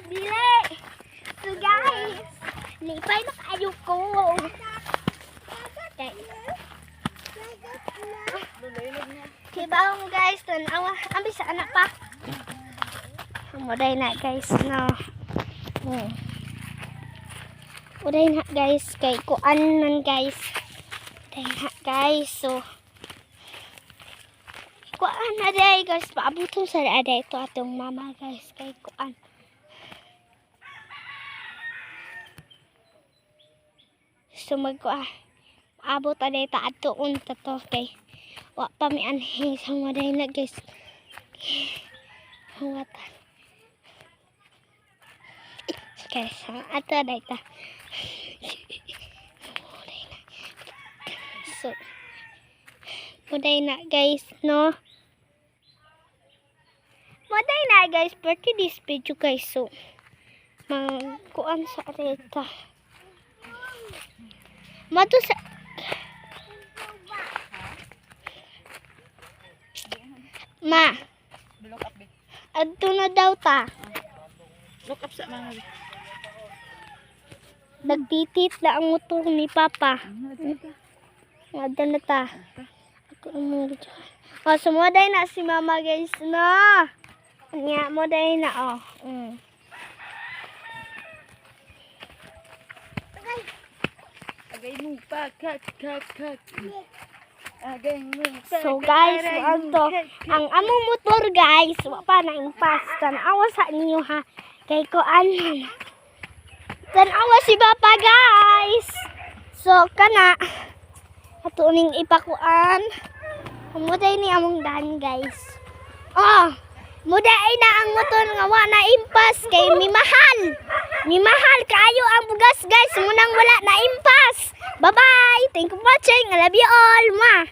Dili. So guys, lipay na kayo ko. Okay. Kibawang guys, tanawa. Ambi sa anak pa. Muday na guys, no. Muday na guys, kay kuan man guys. Muday na guys, so. Kuan na day guys, paabuton sa aday ito atong mama guys, kay kuan. So abot aday ta atoon ta to kay wa pa mi anhi sa muday na guys. Hawatan. Guys, ato aday ta. So, muday na guys, no? Muday na guys, party this video guys, so kuan sa areta. Mato sa Ma. Look up, babe. Adto na daw ta. Look up sa mga. Nagtitit na ang motor ni Papa. Adto na ta. Ako mo dito. Oh, sumuday na si Mama guys, no. Nya mo day na oh. Agay mo pa, kak. Agay mo pa. So guys, ang among motor guys, wa pa na impas. Tanawa sa ninyo ha. Kay ko tanawa si Papa guys. So kana ato ning ipakuan. Muday ni among dan guys. Oh, muday na ang motor nga wa na impas kay mimahal. Mimahal kaayo ang bugas guys, munang wala na impas. Bye-bye. Thank you for watching. I love you all. Ma.